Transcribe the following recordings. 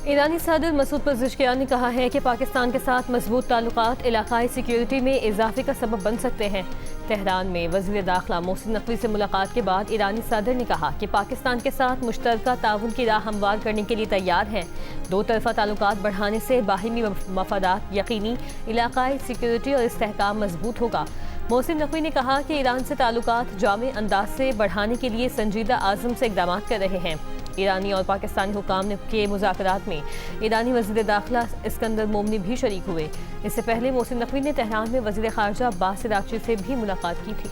ईरानी सदर मसूद पज़ेश्कियान ने कहा है कि पाकिस्तान के साथ मजबूत ताल्लुकात इलाकाई सिक्योरिटी में इजाफे का सबब बन सकते हैं। तेहरान में वज़ीर दाखिला मोहसिन नकवी से मुलाकात के बाद ईरानी सदर ने कहा कि पाकिस्तान के साथ मुश्तरका ताउन की राह हमवार करने के लिए तैयार हैं। दो तरफा ताल्लुकात बढ़ाने से बाहिमी मफादात यकीनी, इलाकाई सिक्योरिटी और इस्तेहकाम मजबूत होगा। मोहसिन नकवी ने कहा कि ईरान से ताल्लुकात जामे अंदाज से बढ़ाने के लिए संजीदा आज़म से इक़दाम कर रहे हैं। ईरानी और पाकिस्तानी हुकाम के मुज़ाकरात में ईरानी वज़ीर दाखिला इस्कंदर मोमनी भी शरीक हुए। इससे पहले मोहसिन नकवी ने तेहरान में वज़ीर ख़ारजा अब्बास अराग़ची से भी मुलाकात की थी।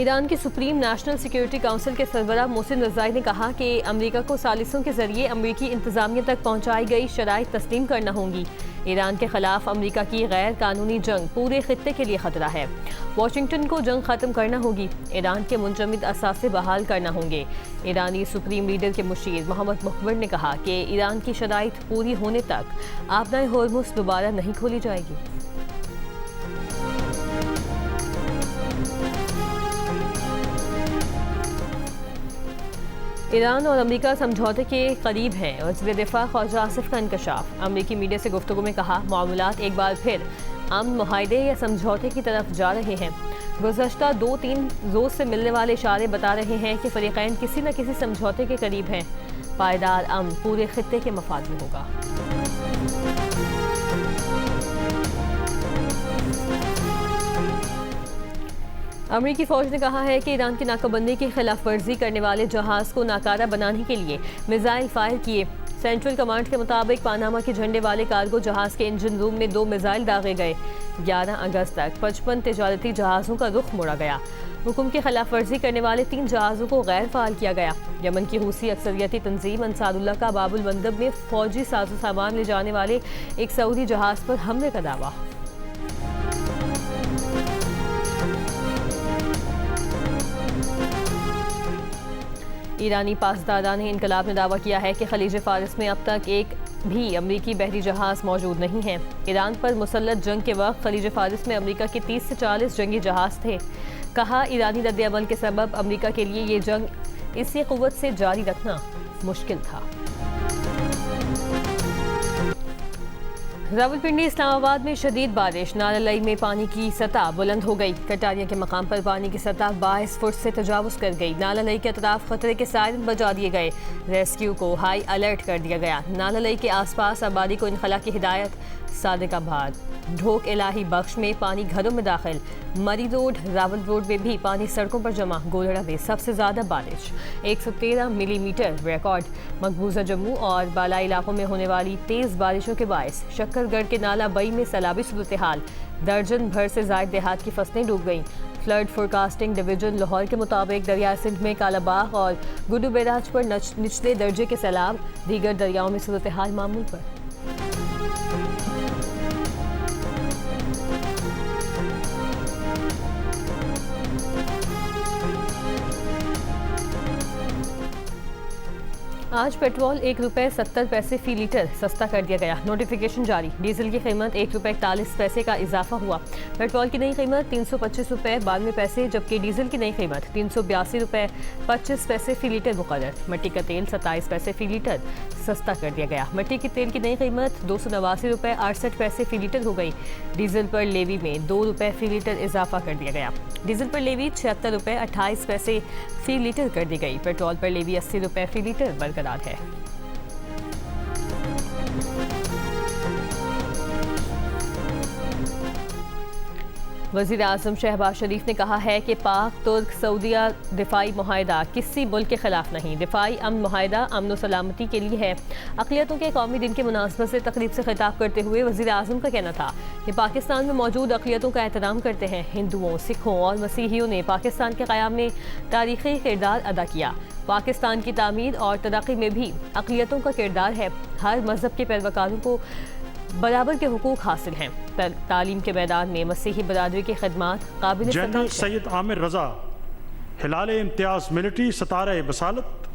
ईरान की सुप्रीम नेशनल सिक्योरिटी काउंसिल के सरबराह मोहसिन रज़ाई ने कहा कि अमेरिका को सालिसों के जरिए अमेरिकी इंतजामिया तक पहुंचाई गई शराइत तस्लीम करना होंगी। ईरान के खिलाफ अमेरिका की गैर कानूनी जंग पूरे खित्ते के लिए खतरा है। वाशिंगटन को जंग खत्म करना होगी। ईरान के मुंजमद असासे बहाल करना होंगे। ईरानी सुप्रीम लीडर के मुशीर मोहम्मद मुखबर ने कहा कि ईरान की शराइत पूरी होने तक आबनाए होर्मुज़ दोबारा नहीं खोली जाएगी। ईरान और अमेरिका समझौते के करीब हैं। वज़ीर दिफा ख्वाजा आसिफ का इंकशाफ। अमेरिकी मीडिया से गुफ्तगू में कहा, मामलात एक बार फिर अमन मुआहदे या समझौते की तरफ जा रहे हैं। गुज़श्ता 2-3 रोज़ से मिलने वाले इशारे बता रहे हैं कि फ़रीक़ैन किसी न किसी समझौते के करीब हैं। पायदार अमन पूरे खित्ते के मफाद में होगा। अमेरिकी फ़ौज ने कहा है कि ईरान की नाकाबंदी की खिलाफ वर्जी करने वाले जहाज़ को नाकारा बनाने के लिए मिसाइल फायर किए। सेंट्रल कमांड के मुताबिक पानामा के झंडे वाले कार्गो जहाज़ के इंजन रूम में 2 मिसाइल दागे गए। 11 अगस्त तक 55 तिजारती जहाज़ों का रुख मोड़ा गया। हुक्म की खिलाफ वर्जी करने वाले 3 जहाज़ों को गैर फ़ाल किया गया। यमन की हूसी अक्सरियती तंजीम अंसारुल्लाह का बाबुल मंदब में फ़ौजी साजो सामान ले जाने वाले एक सऊदी जहाज़ पर हमले का दावा। ईरानी पासदारान इनकलाब ने दावा किया है कि खलीज फारिस में अब तक एक भी अमरीकी बहरी जहाज़ मौजूद नहीं है। ईरान पर मुसल्लत जंग के वक्त खलीज फारिस में अमरीका के 30 से 40 जंगी जहाज़ थे। कहा, ईरानी रद्द-ए-अमल के सबब अमरीका के लिए ये जंग इसी क़ुव्वत से जारी रखना मुश्किल था। रावलपिंडी इस्लामाबाद में शदीद बारिश। नाला-लई में पानी की सतह बुलंद हो गई। कटारिया के मकाम पर पानी की सतह 22 फुट से तजावुज़ कर गई। नाला-लई के अतराफ खतरे के सायरन बजा दिए गए। रेस्क्यू को हाई अलर्ट कर दिया गया। नाला-लई के आसपास आबादी को इनखला की हिदायत। सादिकाबाद, ढोक इलाही बख्श में पानी घरों में दाखिल। मरी रोड, रावल रोड में भी पानी सड़कों पर जमा। गोलड़ा में सबसे ज़्यादा बारिश 113 मिलीमीटर रिकॉर्ड। मकबूजा जम्मू और बालाई इलाकों में होने वाली तेज़ बारिशों के बायस शक्करगढ़ के नाला बई में सैलाबी सूरत हाल। दर्जन भर से ज़ायद देहात की फसलें डूब गईं। फ्लड फोरकास्टिंग डिवीजन लाहौर के मुताबिक दरिया सिंध में कालाबाग और गुड्डू बैराज पर निचले दर्जे के सैलाब। दीगर दरियाओं में सूरत हाल मामूल पर। आज पेट्रोल 1 रुपये 70 पैसे फ़ी लीटर सस्ता कर दिया गया। नोटिफिकेशन जारी। डीजल की कीमत 1 रुपये 41 पैसे का इजाफा हुआ। पेट्रोल की नई कीमत 325 रुपये 92 पैसे, जबकि डीजल की नई कीमत 382 रुपये 25 पैसे फ़ी लीटर मुकर्रर। मिट्टी का तेल 27 पैसे फ़ी लीटर सस्ता कर दिया गया। मिट्टी के तेल की नई कीमत 289 रुपये 68 पैसे फ़ी लीटर हो गई। डीजल पर लेवी में 2 रुपये फ़ी लीटर इजाफा कर दिया गया। डीजल पर लेवी 76 रुपये 28 पैसे फ़ी लीटर कर दी गई। पेट्रोल पर लेवी 80 रुपये फ़ी लीटर बरकरार है। वज़ीर आज़म शहबाज शरीफ ने कहा है कि पाक तुर्क सऊदिया दिफाई मुआहदा किसी मुल्क के खिलाफ नहीं। दिफाई अमन मुआहदा अमन व सलामती के लिए है। अक़लियतों के कौमी दिन की मुनासबत से तकरीब से खिताब करते हुए वज़ीर आज़म का कहना था कि पाकिस्तान में मौजूद अक़लियतों का एहतराम करते हैं। हिंदुओं, सिखों और मसीहियों ने पाकिस्तान के क़याम में तारीख़ी किरदार अदा किया। पाकिस्तान की तामीर और तरक्की में भी अक़लियतों का किरदार है। हर मज़हब के पैरवकारों को बराबर के हुकूक हासिल हैं। तालीम के मैदान में मसीही बरादरी की खदमात काबिल जनरल सैयद आमिर रजा हिलाल इम्तियाज मिलिट्री सतारा बसालत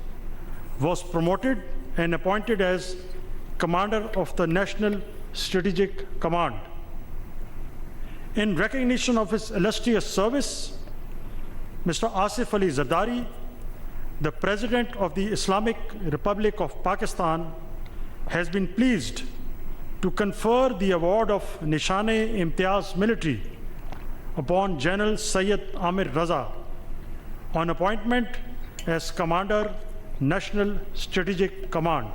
was promoted and appointed as Commander of the National Strategic Command. In recognition of his illustrious service, Mr. Asif Ali Zardari, the President of the Islamic Republic of Pakistan, has been pleased to confer the award of Nishan-e-Imtiaz Military upon General Syed Amir Raza on appointment as Commander, National Strategic Command.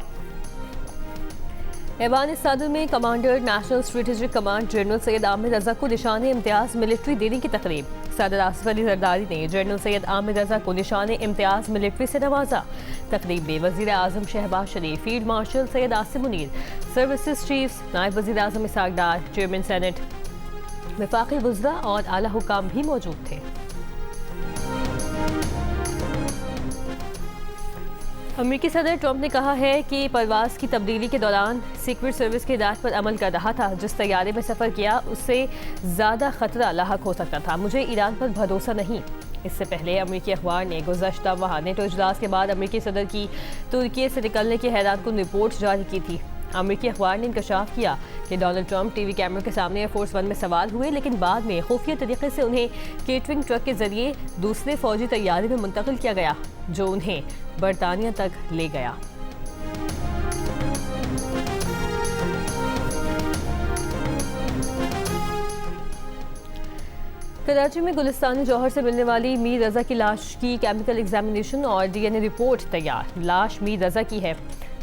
ऐवान सदर में commander national strategic command general Syed Aamir Raza को निशान Imtiaz military देने की तकरीब। सदर आसिफ अली जरदारी ने जनरल सैयद आमिर रजा को निशान इम्तियाज मिलिट्री से नवाजा। तकरीब में वजीर आजम Shehbaz Sharif, field marshal Syed Asim Munir, services chiefs, नायब वजीर आजम इसहाक डार, चेयरमैन सेनेट, वफाकी वज़रा और आला हुकाम भी मौजूद थे। अमेरिकी सदर ट्रंप ने कहा है कि परवाज़ की तब्दीली के दौरान सीक्रेट सर्विस की हिदायत पर अमल कर रहा था। जिस तैयारे में सफ़र किया उससे ज़्यादा ख़तरा लाहक हो सकता था। मुझे ईरान पर भरोसा नहीं। इससे पहले अमेरिकी अखबार ने गुज़श्ता माह नेटो इजलास के बाद अमेरिकी सदर की तुर्की से निकलने की हैरानकुन रिपोर्ट जारी की थी। अमेरिकी अखबार ने इंकशाफ किया कि डोनाल्ड ट्रंप टीवी कैमरों के सामने एयरफोर्स वन में सवार हुए, लेकिन बाद में खुफिया तरीके से उन्हें केटरिंग ट्रक के जरिए दूसरे फौजी तैयारे में मुंतकिल किया गया, जो उन्हें बरतानिया तक ले गया। कराची में गुलिस्तानी जौहर से मिलने वाली मीर रजा की लाश की केमिकल एग्जामिनेशन और डीएनए रिपोर्ट तैयार। लाश मीर रजा की है।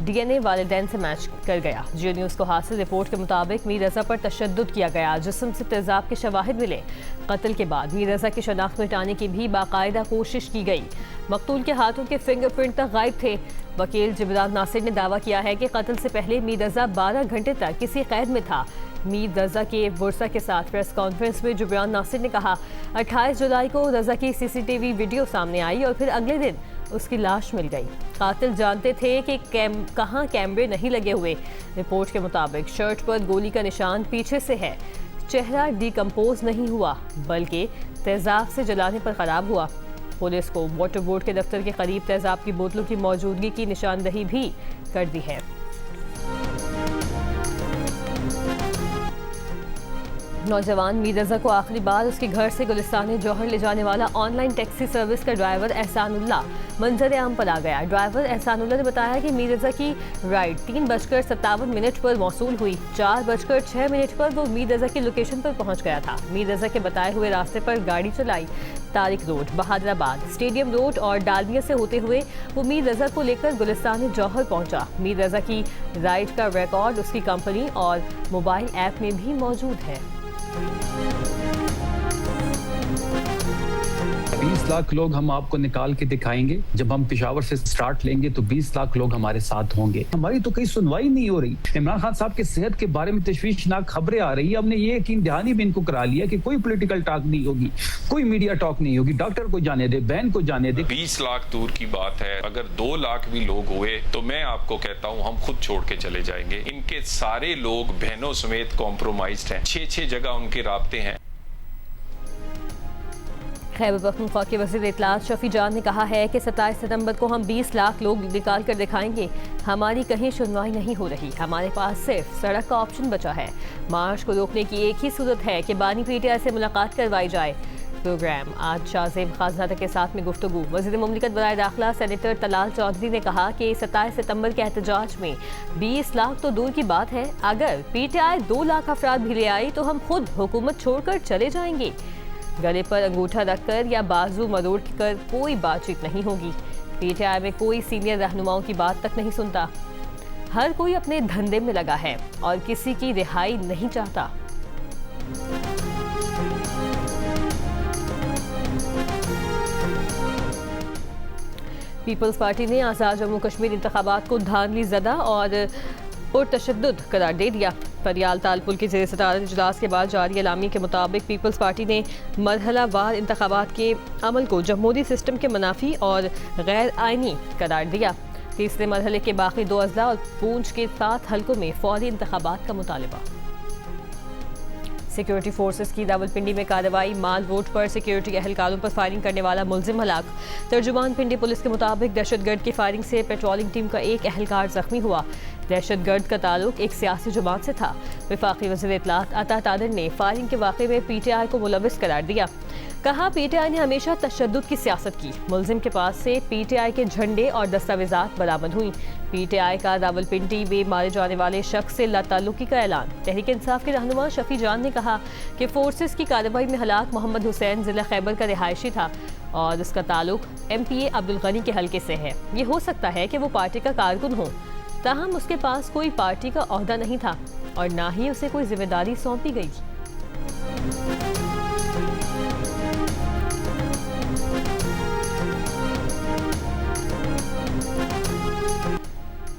डीएनए वालिदैन से मैच कर गया। जियो न्यूज़ को हासिल रिपोर्ट के मुताबिक मीर रजा पर तशद्दुद किया गया। जिस्म से तेजाब के शवाहिद मिले। कत्ल के बाद मीर रजा की शनाख्त मिटाने की भी बाकायदा कोशिश की गई। मकतूल के हाथों के फिंगरप्रिंट तक गायब थे। वकील जिब्रान नासिर ने दावा किया है कि कत्ल से पहले मीर रजा 12 घंटे तक किसी कैद में था। मीर रजा के वर्सा के साथ प्रेस कॉन्फ्रेंस में जिब्रान नासिर ने कहा, 28 जुलाई को रजा की सीसीटीवी वीडियो सामने आई और फिर अगले दिन उसकी लाश मिल गई। कातिल जानते थे कि कहाँ कैमरे नहीं लगे हुए। रिपोर्ट के मुताबिक शर्ट पर गोली का निशान पीछे से है। चेहरा डिकम्पोज नहीं हुआ बल्कि तेजाब से जलाने पर खराब हुआ। पुलिस को वाटर बोर्ड के दफ्तर के करीब तेजाब की बोतलों की मौजूदगी की निशानदही भी कर दी है। नौजवान मीर रजा को आखिरी बार उसके घर से गुलिस्तानी जौहर ले जाने वाला ऑनलाइन टैक्सी सर्विस का ड्राइवर एहसानुल्लाह मंजर आम पर आ गया। ड्राइवर एहसानुल्लाह ने बताया कि मीर रजा की राइड 3:57 पर मौसूल हुई। 4:06 पर वो मीर रजा की लोकेशन पर पहुंच गया था। मीर रजा के बताए हुए रास्ते पर गाड़ी चलाई। Tariq road, Bahadurabad, stadium road और डालमिया से होते हुए वो मीर रजा को लेकर गुलिस्तानी जौहर पहुंचा। मीर रजा की राइड का रिकॉर्ड उसकी कंपनी और मोबाइल ऐप में भी मौजूद है। 20 लाख लोग हम आपको निकाल के दिखाएंगे। जब हम पेशावर से स्टार्ट लेंगे तो 20 लाख लोग हमारे साथ होंगे। हमारी तो कहीं सुनवाई नहीं हो रही। इमरान खान साहब के सेहत के बारे में तशवीशनाक खबरें आ रही है। हमने ये यकीन दहानी भी इनको करा लिया कि कोई पॉलिटिकल टॉक नहीं होगी, कोई मीडिया टॉक नहीं होगी। डॉक्टर को जाने दे, बहन को जाने दे। 20 लाख दूर की बात है, अगर 2 लाख भी लोग हुए तो मैं आपको कहता हूँ हम खुद छोड़ के चले जाएंगे। इनके सारे लोग बहनों समेत कॉम्प्रोमाइज्ड हैं। 6 जगह उनके राब्ते हैं। खैबर पख्तूनख्वा के वज़ीर इत्तलात शफी जान ने कहा है कि 27 सितंबर को हम 20 लाख लोग निकाल कर दिखाएंगे। हमारी कहीं सुनवाई नहीं हो रही। हमारे पास सिर्फ सड़क का ऑप्शन बचा है। मार्च को रोकने की एक ही सूरत है कि बानी पीटीआई से मुलाकात करवाई जाए। प्रोग्राम आज शाहजेब खाजनादा के साथ में गुफ्तगू। वज़ीर मुमलिकत बराए दाखिला सेनेटर तलाल चौधरी ने कहा कि 27 सितंबर के एहतजाज में 20 लाख तो दूर की बात है, अगर पीटीआई 2 लाख अफराद भी ले आई तो हम खुद हुकूमत छोड़कर चले जाएंगे। गले पर अंगूठा रखकर या बाजू मरोड़ कर कोई बातचीत नहीं होगी। पीटीआई में कोई सीनियर रहनुमाओं की बात तक नहीं सुनता। हर कोई अपने धंधे में लगा है और किसी की रिहाई नहीं चाहता। पीपल्स पार्टी ने आज़ाद जम्मू कश्मीर इंतखाबात को धांधली ज़दा और पुरतशद्दुद करार दे दिया। फरियाल तालपुल के ज़ेर सदारत इजलास के बाद जारी एलामी के मुताबिक पीपल्स पार्टी ने मरहला वार इंतखाबात के अमल को जमहूरी सिस्टम के मुनाफी और गैर आइनी करार दिया। तीसरे मरहले के बाकी 2 अजला और पूंछ के 7 हलकों में फौरी इंतखाबात का मुतालबा। सिक्योरिटी फोर्सेस की रावलपिंडी में कार्रवाई। माल रोड पर सिक्योरिटी एहलकारों पर फायरिंग करने वाला मुलजिम हलाक। तर्जुमान पिंडी पुलिस के मुताबिक दहशतगर्द की फायरिंग से पेट्रोलिंग टीम का एक एहलकार जख्मी हुआ। दहशतगर्द का ताल्लुक एक सियासी जमात से था। वफाकी वज़ीर इत्तलात अता तादर ने फायरिंग के वाक़े में PTI को मुलविस करार दिया। कहा PTI ने हमेशा तशद्दुद की सियासत की। मुलजिम के पास से PTI के झंडे और दस्तावेजात बरामद हुई। PTI का रावलपिंडी में मारे जाने वाले शख्स से लाताल्लुकी का ऐलान। तहरीक इंसाफ के रहनुमा शफी जान ने कहा कि फोर्सेस की कार्रवाई में हलाक मोहम्मद हुसैन जिला खैबर का रिहायशी था और उसका ताल्लुक MPA अब्दुल गनी के हल्के से है। ये हो सकता है कि वो पार्टी का कारकुन हो, ताहम उसके पास कोई पार्टी का ओहदा नहीं था और ना ही उसे कोई जिम्मेदारी सौंपी गई।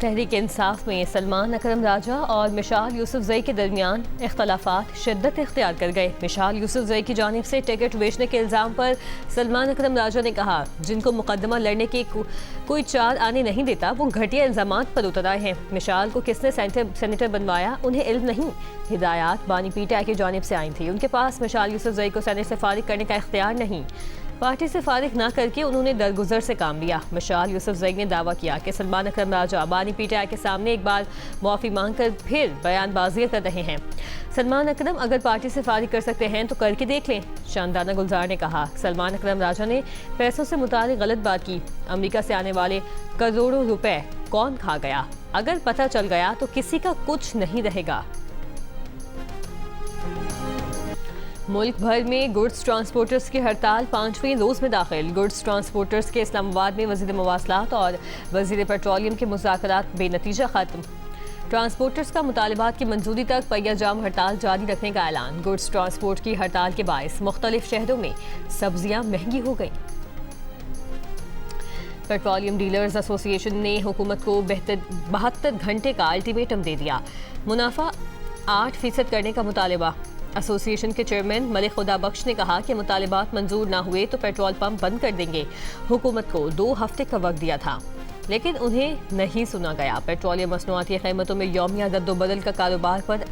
तहरीक इंसाफ में सलमान अकरम राजा और मिशाल यूसुफजई के दरमियान इख्तलाफात शिद्दत इख्तियार कर गए। मिशाल यूसुफजई की जानिब से टिकट बेचने के इल्ज़ाम पर सलमान अकरम राजा ने कहा, जिनको मुकदमा लड़ने की कोई चाल आने नहीं देता वो घटिया इल्ज़ामात पर उतर आए हैं। मिशाल को किसने सेनेटर बनवाया उन्हें इल्म नहीं। हिदायत बानी PTI की जानिब से आई थी। उनके पास मिशाल यूसुफजई को सेनेट से फारिग करने का इख्तियार नहीं। पार्टी से फारिग ना करके उन्होंने दरगुजर से काम लिया। मिशाल यूसुफजई ने दावा किया कि सलमान अकरम राजा बानी PTI के सामने एक बार माफ़ी मांगकर फिर बयानबाजी कर रहे हैं। सलमान अकरम अगर पार्टी से फारिग कर सकते हैं तो करके देख लें। शानदाना गुलजार ने कहा, सलमान अकरम राजा ने पैसों से मुताल्लिक गलत बात की। अमेरिका से आने वाले करोड़ों रुपए कौन खा गया? अगर पता चल गया तो किसी का कुछ नहीं रहेगा। मुल्क भर में गुड्स ट्रांसपोर्टर्स की हड़ताल 5वें रोज़ में दाखिल। गुड्स ट्रांसपोर्टर्स के इस्लामाबाद में वज़ीर मवासलात और वज़ीर पेट्रोलियम के मुज़ाकरात बेनतीजा ख़त्म। ट्रांसपोर्टर्स का मुतालिबात की मंजूरी तक पहिया जाम हड़ताल जारी रखने का ऐलान। गुड्स ट्रांसपोर्ट की हड़ताल के बायस मुख्तलिफ शहरों में सब्जियां महंगी हो गई। पेट्रोलियम डीलर्स एसोसिएशन ने हुकूमत को 72 घंटे का अल्टीमेटम दे दिया। मुनाफा 8% करने का मुतालिबा। एसोसिएशन के चेयरमैन मलिक खुदा बख्श ने कहा कि मुतालिबात मंजूर ना हुए तो पेट्रोल पंप बंद कर देंगे। हुकूमत को 2 हफ्ते का वक्त दिया था लेकिन उन्हें नहीं सुना गया। पेट्रोलियम मसनूआती कीमतों में यौमिया रद्दोबदल का कारोबार पर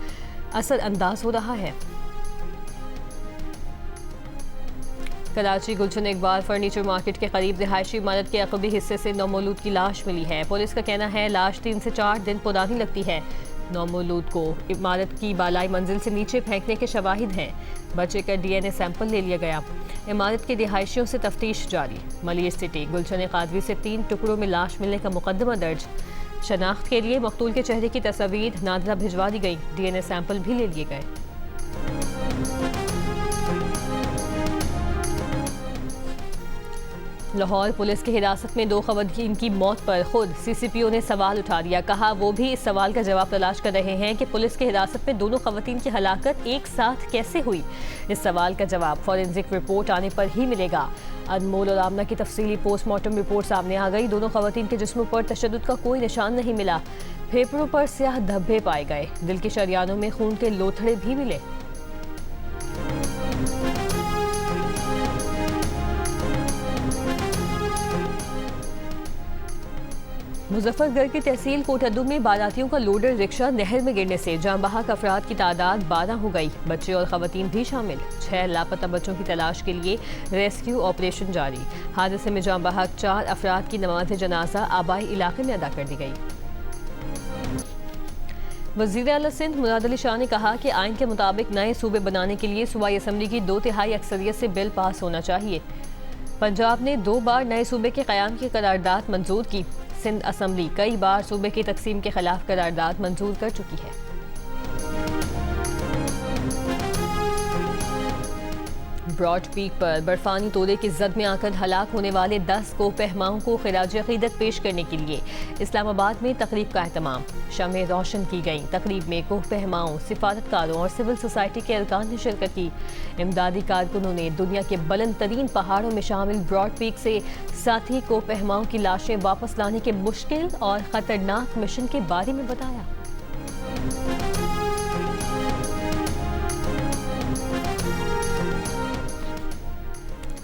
असर अंदाज हो रहा है। कराची गुलशन इकबाल फर्नीचर मार्केट के करीब रिहायशी इमारत के अक़बी हिस्से से नौमौलूद की लाश मिली है। पुलिस का कहना है लाश 3 से 4 दिन पुरानी लगती है। नौमौलूद को इमारत की बालाई मंजिल से नीचे फेंकने के शवाहिद हैं। बच्चे का DNA सैंपल ले लिया गया। इमारत के रिहायशियों से तफ्तीश जारी। मलिर सिटी गुलशन कादरी से 3 टुकड़ों में लाश मिलने का मुकदमा दर्ज। शनाख्त के लिए मकतूल के चेहरे की तस्वीर नादरा भिजवा दी गई। DNA सैंपल भी ले लिए गए। लाहौर पुलिस की हिरासत में 2 ख़वातीन की मौत पर खुद CCPO ने सवाल उठा दिया। कहा वो भी इस सवाल का जवाब तलाश कर रहे हैं कि पुलिस की हिरासत में दोनों ख़वातीन की हलाकत एक साथ कैसे हुई। इस सवाल का जवाब फॉरेंसिक रिपोर्ट आने पर ही मिलेगा। अनमोल और आमना की तफसीली पोस्टमार्टम रिपोर्ट सामने आ गई। दोनों ख़वातीन के जिस्मों पर तशद्दुद का कोई निशान नहीं मिला। फेफड़ों पर स्याह धब्बे पाए गए। दिल के शरियानों में खून के लोथड़े भी मिले। मुजफ्फरगढ़ की तहसील कोटद्दू में बारातियों का लोडर रिक्शा नहर में गिरने से जान बहक अफराद की तादाद 12 हो गई। बच्चे और खवातीन भी शामिल। 6 लापता बच्चों की तलाश के लिए रेस्क्यू ऑपरेशन जारी। हादसे में जान बहक 4 अफराद की नमाज जनाजा आबाई इलाके में अदा कर दी गई। वज़ीर आला सिंध मुराद अली शाह ने कहा कि आइन के मुताबिक नए सूबे बनाने के लिए सूबाई असम्बली की 2/3 अक्सरियत से बिल पास होना चाहिए। पंजाब ने 2 बार नए सूबे के क़याम की करारदाद मंजूर की। सिंध असम्बली कई बार सूबे की तकसीम के खिलाफ करारदाद मंजूर कर चुकी है। ब्रॉड पीक पर बर्फानी तोड़े की जद में आकर हलाक होने वाले 10 कोहपहमाओं को खिराज अक़ीदत पेश करने के लिए इस्लामाबाद में तकरीब का एहतमाम। शमें रोशन की गई। तकरीब में कोहपहमाओं, सिफारतकारों और सिविल सोसाइटी के अरकान ने शिरकत की। इमदादी कारकुनों ने दुनिया के बुलंद तरीन पहाड़ों में शामिल ब्रॉड पीक से साथी कोहपहमाओं की लाशें वापस लाने के मुश्किल और ख़तरनाक मिशन के बारे में बताया।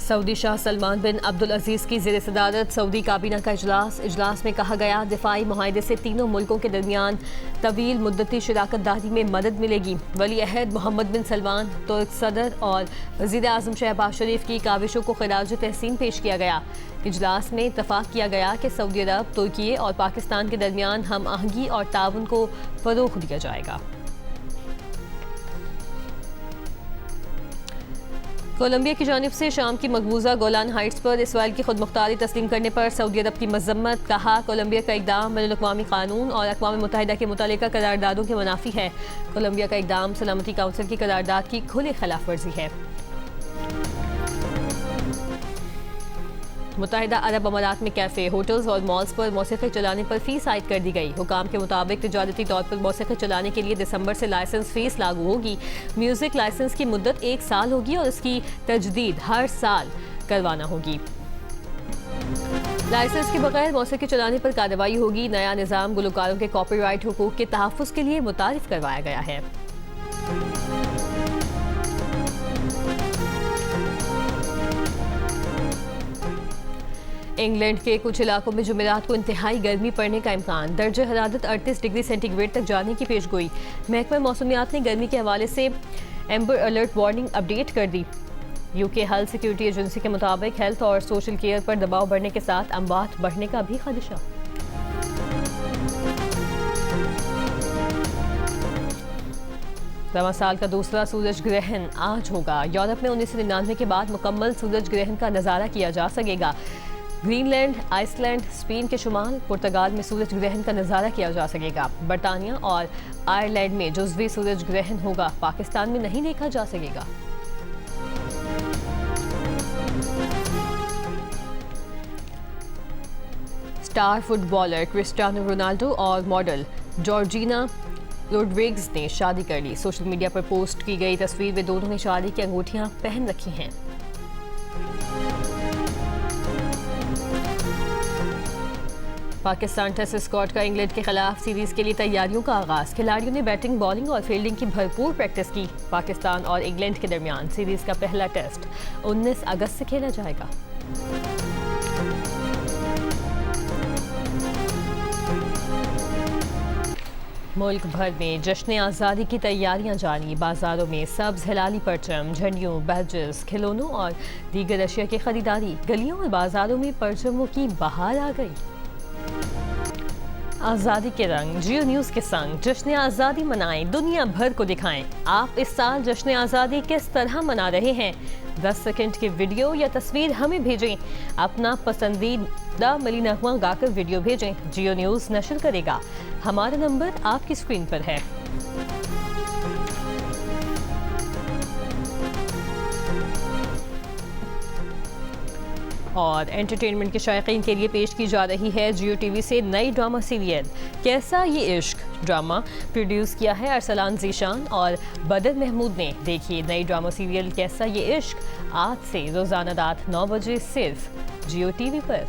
सऊदी शाह सलमान बिन अब्दुल अजीज़ की ज़ेर सदारत सऊदी काबीना का इजलास में कहा गया दिफाई मुआहदे से तीनों मुल्कों के दरमियान तवील मुद्दती शराकत दारी में मदद मिलेगी। वली अहद मोहम्मद बिन सलमान, तुर्क सदर और वज़ीर आज़म शहबाज शरीफ की काविशों को खिराज तहसीन पेश किया गया। इजलास में इत्तफाक किया गया कि सऊदी अरब, तुर्की और पाकिस्तान के दरमियान हम आहंगी और ताउन को फ़रोग़ दिया जाएगा। कोलंबिया की जानिब से शाम की मकबूजा गोलान हाइट्स पर इसराइल की खुद मुख्तारी तस्लीम करने पर सऊदी अरब की मजम्मत। कहा, कोलंबिया का इकदाम बैनुल-अक़वामी कानून और अक़वाम मुत्तहिदा के मुतालिका करारदादों के मुनाफी है। कोलंबिया का इकदाम सलामती काउंसिल की करारदाद की खुली खिलाफ वर्जी है। मुत्तहिदा अरब अमारात में कैफ़े, होटल्स और मॉल्स पर मौसीक़ी चलाने पर फीस आयद कर दी गई। हुकाम के मुताबिक तिजारती तौर पर मौसीक़ी चलाने के लिए दिसंबर से लाइसेंस फीस लागू होगी। म्यूज़िक लाइसेंस की मुद्दत 1 साल होगी और इसकी तजदीद हर साल करवाना होगी। लाइसेंस के बगैर मौसीक़ी चलाने पर कार्रवाई होगी। नया निज़ाम गुलकारों के कॉपीराइट हुकूक के तहफ़्फ़ुज़ के लिए मुतारिफ करवाया गया है। इंग्लैंड के कुछ इलाकों में जुमेरात को इंतहाई गर्मी पड़ने का इम्कान। दर्जे हरारत 38 डिग्री सेंटीग्रेड तक जाने की पेशगोई। महकमा मौसमियात ने गर्मी के हवाले से एम्बर अलर्ट वार्निंग अपडेट कर दी। यूके हेल्थ सिक्योरिटी एजेंसी के मुताबिक हेल्थ और सोशल केयर पर दबाव बढ़ने के साथ अमवात बढ़ने का भी खदशा। रवां साल का दूसरा सूरज ग्रहण आज होगा। यूरोप में 1999 के बाद मुकम्मल सूरज ग्रहण का नज़ारा किया जा सकेगा। ग्रीनलैंड, आइसलैंड, स्पेन के शुमाल, पुर्तगाल में सूरज ग्रहण का नज़ारा किया जा सकेगा। बरतानिया और आयरलैंड में जुज़वी सूरज ग्रहण होगा। पाकिस्तान में नहीं देखा जा सकेगा। स्टार फुटबॉलर क्रिस्टियानो रोनाल्डो और मॉडल जॉर्जिना रोड्रिग्स ने शादी कर ली। सोशल मीडिया पर पोस्ट की गई तस्वीर में दोनों ने शादी की अंगूठियां पहन रखी हैं। पाकिस्तान टेस्ट स्क्वाड का इंग्लैंड के खिलाफ सीरीज के लिए तैयारियों का आगाज। खिलाड़ियों ने बैटिंग, बॉलिंग और फील्डिंग की भरपूर प्रैक्टिस की। पाकिस्तान और इंग्लैंड के दरमियान सीरीज का पहला टेस्ट 19 अगस्त से खेला जाएगा। मुल्क भर में जश्न आज़ादी की तैयारियां जारी। बाजारों में सब्ज हिलाली परचम, झंडियों, बैजेस, खिलौनों और दीगर अशिया की खरीदारी। गलियों और बाजारों में परचमों की बहार आ गई। आज़ादी के रंग जियो न्यूज़ के संग जश्न आज़ादी मनाएं, दुनिया भर को दिखाएं। आप इस साल जश्न आज़ादी किस तरह मना रहे हैं? 10 सेकंड की वीडियो या तस्वीर हमें भेजें। अपना पसंदीदा मिली नगमा गाकर वीडियो भेजें। जियो न्यूज़ नशर करेगा। हमारा नंबर आपकी स्क्रीन पर है। और एंटरटेनमेंट के शायकीन के लिए पेश की जा रही है जियो टीवी से नई ड्रामा सीरियल कैसा ये इश्क। ड्रामा प्रोड्यूस किया है अरसलान ज़ीशान और बदर महमूद ने। देखिए नई ड्रामा सीरियल कैसा ये इश्क आज से रोज़ाना रात 9 बजे सिर्फ जियो टीवी पर।